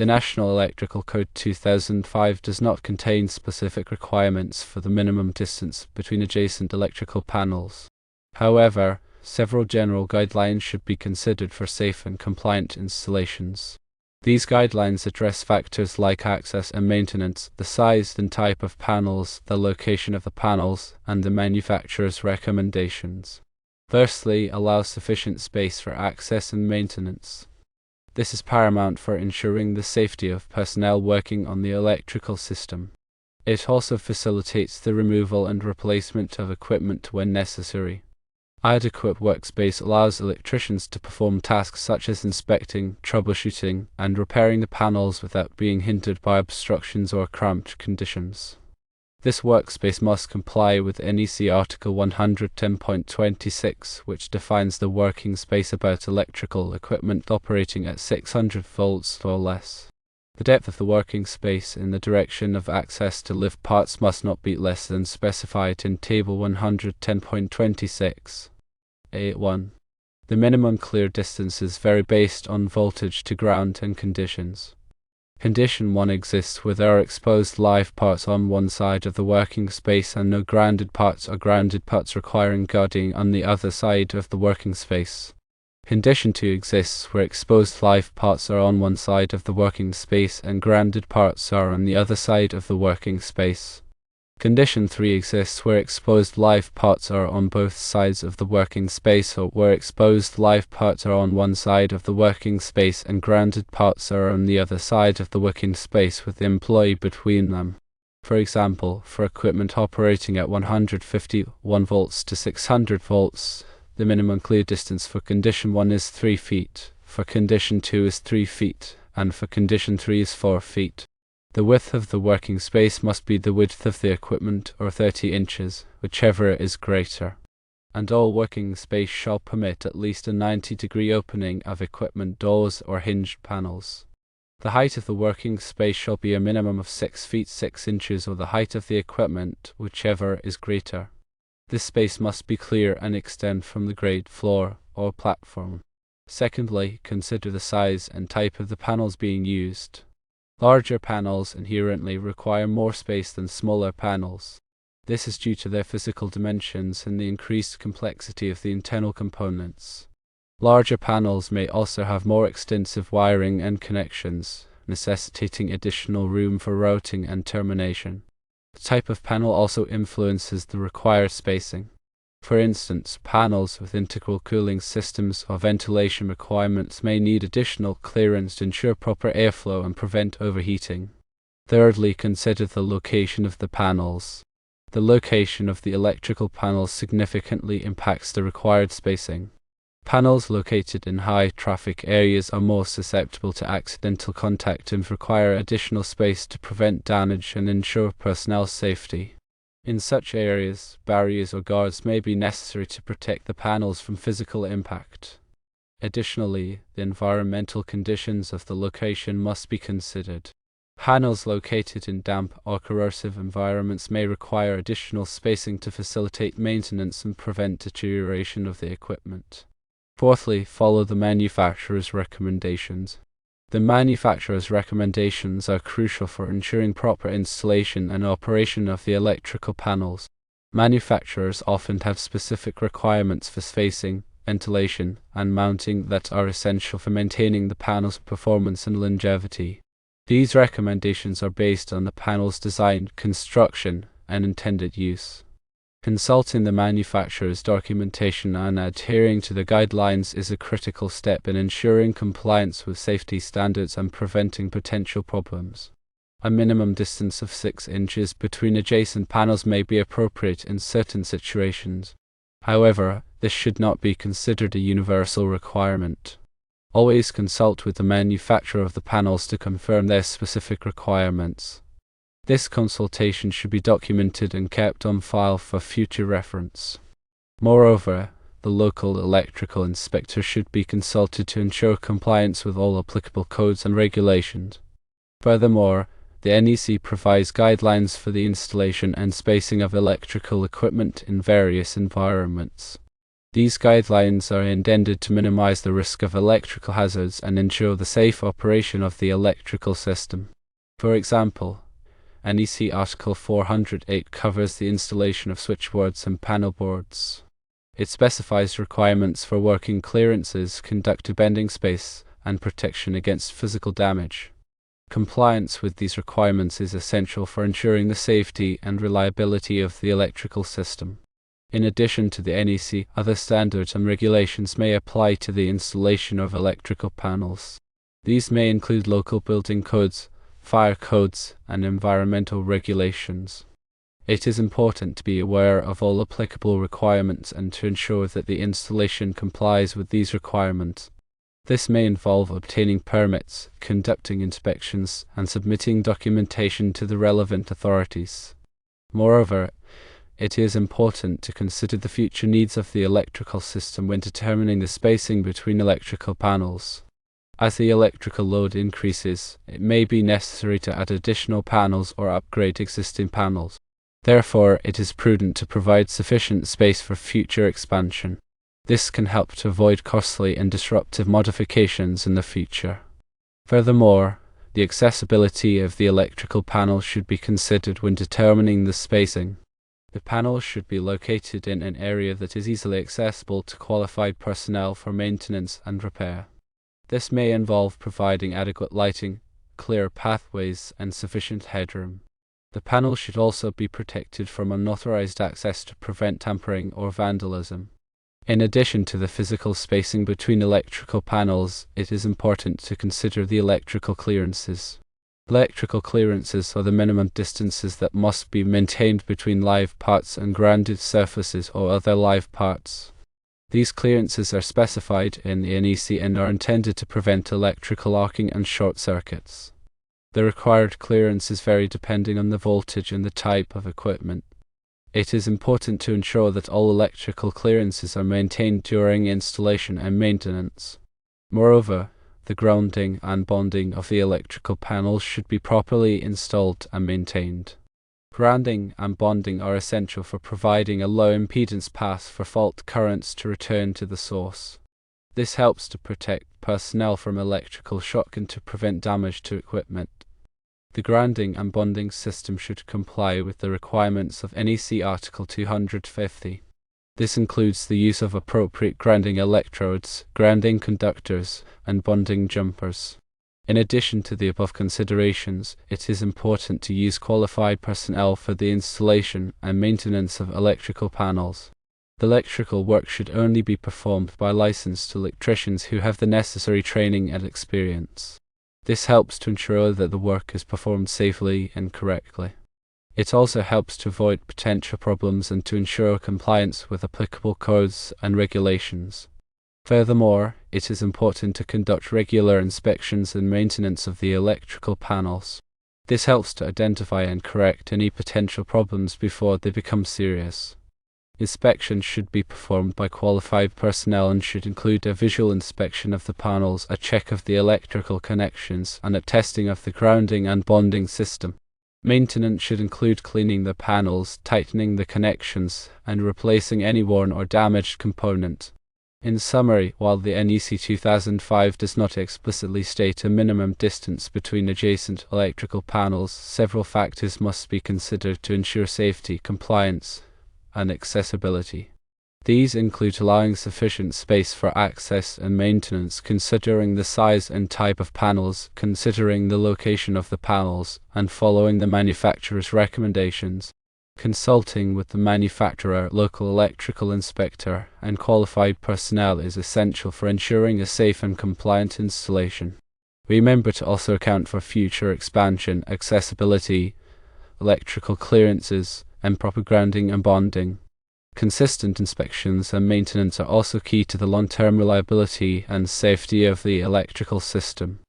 The National Electrical Code 2005 does not contain specific requirements for the minimum distance between adjacent electrical panels. However, several general guidelines should be considered for safe and compliant installations. These guidelines address factors like access and maintenance, the size and type of panels, the location of the panels, and the manufacturer's recommendations. Firstly, allow sufficient space for access and maintenance. This is paramount for ensuring the safety of personnel working on the electrical system. It also facilitates the removal and replacement of equipment when necessary. Adequate workspace allows electricians to perform tasks such as inspecting, troubleshooting, and repairing the panels without being hindered by obstructions or cramped conditions. This workspace must comply with NEC Article 110.26, which defines the working space about electrical equipment operating at 600 volts or less. The depth of the working space in the direction of access to live parts must not be less than specified in Table 110.26. A1. The minimum clear distances vary based on voltage to ground and conditions. Condition 1 exists where there are exposed live parts on one side of the working space and no grounded parts or grounded parts requiring guarding on the other side of the working space. Condition 2 exists where exposed live parts are on one side of the working space and grounded parts are on the other side of the working space. Condition 3 exists where exposed live parts are on both sides of the working space or where exposed live parts are on one side of the working space and grounded parts are on the other side of the working space with the employee between them. For example, for equipment operating at 151 volts to 600 volts, the minimum clear distance for condition 1 is 3 feet, for condition 2 is 3 feet, and for condition 3 is 4 feet. The width of the working space must be the width of the equipment, or 30 inches, whichever is greater. And all working space shall permit at least a 90-degree opening of equipment doors or hinged panels. The height of the working space shall be a minimum of 6 feet 6 inches or the height of the equipment, whichever is greater. This space must be clear and extend from the grade floor or platform. Secondly, consider the size and type of the panels being used. Larger panels inherently require more space than smaller panels. This is due to their physical dimensions and the increased complexity of the internal components. Larger panels may also have more extensive wiring and connections, necessitating additional room for routing and termination. The type of panel also influences the required spacing. For instance, panels with integral cooling systems or ventilation requirements may need additional clearance to ensure proper airflow and prevent overheating. Thirdly, consider the location of the panels. The location of the electrical panels significantly impacts the required spacing. Panels located in high-traffic areas are more susceptible to accidental contact and require additional space to prevent damage and ensure personnel safety. In such areas, barriers or guards may be necessary to protect the panels from physical impact. Additionally, the environmental conditions of the location must be considered. Panels located in damp or corrosive environments may require additional spacing to facilitate maintenance and prevent deterioration of the equipment. Fourthly, follow the manufacturer's recommendations. The manufacturer's recommendations are crucial for ensuring proper installation and operation of the electrical panels. Manufacturers often have specific requirements for spacing, ventilation, and mounting that are essential for maintaining the panel's performance and longevity. These recommendations are based on the panel's design, construction, and intended use. Consulting the manufacturer's documentation and adhering to the guidelines is a critical step in ensuring compliance with safety standards and preventing potential problems. A minimum distance of 6 inches between adjacent panels may be appropriate in certain situations. However, this should not be considered a universal requirement. Always consult with the manufacturer of the panels to confirm their specific requirements. This consultation should be documented and kept on file for future reference. Moreover, the local electrical inspector should be consulted to ensure compliance with all applicable codes and regulations. Furthermore, the NEC provides guidelines for the installation and spacing of electrical equipment in various environments. These guidelines are intended to minimize the risk of electrical hazards and ensure the safe operation of the electrical system. For example, NEC Article 408 covers the installation of switchboards and panel boards. It specifies requirements for working clearances, conductor bending space, and protection against physical damage. Compliance with these requirements is essential for ensuring the safety and reliability of the electrical system. In addition to the NEC, other standards and regulations may apply to the installation of electrical panels. These may include local building codes, fire codes, and environmental regulations. It is important to be aware of all applicable requirements and to ensure that the installation complies with these requirements. This may involve obtaining permits, conducting inspections, and submitting documentation to the relevant authorities. Moreover, it is important to consider the future needs of the electrical system when determining the spacing between electrical panels. As the electrical load increases, it may be necessary to add additional panels or upgrade existing panels. Therefore, it is prudent to provide sufficient space for future expansion. This can help to avoid costly and disruptive modifications in the future. Furthermore, the accessibility of the electrical panels should be considered when determining the spacing. The panels should be located in an area that is easily accessible to qualified personnel for maintenance and repair. This may involve providing adequate lighting, clear pathways, and sufficient headroom. The panels should also be protected from unauthorized access to prevent tampering or vandalism. In addition to the physical spacing between electrical panels, it is important to consider the electrical clearances. Electrical clearances are the minimum distances that must be maintained between live parts and grounded surfaces or other live parts. These clearances are specified in the NEC and are intended to prevent electrical arcing and short circuits. The required clearances vary depending on the voltage and the type of equipment. It is important to ensure that all electrical clearances are maintained during installation and maintenance. Moreover, the grounding and bonding of the electrical panels should be properly installed and maintained. Grounding and bonding are essential for providing a low impedance path for fault currents to return to the source. This helps to protect personnel from electrical shock and to prevent damage to equipment. The grounding and bonding system should comply with the requirements of NEC Article 250. This includes the use of appropriate grounding electrodes, grounding conductors, and bonding jumpers. In addition to the above considerations, it is important to use qualified personnel for the installation and maintenance of electrical panels. The electrical work should only be performed by licensed electricians who have the necessary training and experience. This helps to ensure that the work is performed safely and correctly. It also helps to avoid potential problems and to ensure compliance with applicable codes and regulations. Furthermore, it is important to conduct regular inspections and maintenance of the electrical panels. This helps to identify and correct any potential problems before they become serious. Inspections should be performed by qualified personnel and should include a visual inspection of the panels, a check of the electrical connections, and a testing of the grounding and bonding system. Maintenance should include cleaning the panels, tightening the connections, and replacing any worn or damaged component. In summary, while the NEC 2005 does not explicitly state a minimum distance between adjacent electrical panels, several factors must be considered to ensure safety, compliance, and accessibility. These include allowing sufficient space for access and maintenance, considering the size and type of panels, considering the location of the panels, and following the manufacturer's recommendations. Consulting with the manufacturer, local electrical inspector, and qualified personnel is essential for ensuring a safe and compliant installation. Remember to also account for future expansion, accessibility, electrical clearances, and proper grounding and bonding. Consistent inspections and maintenance are also key to the long-term reliability and safety of the electrical system.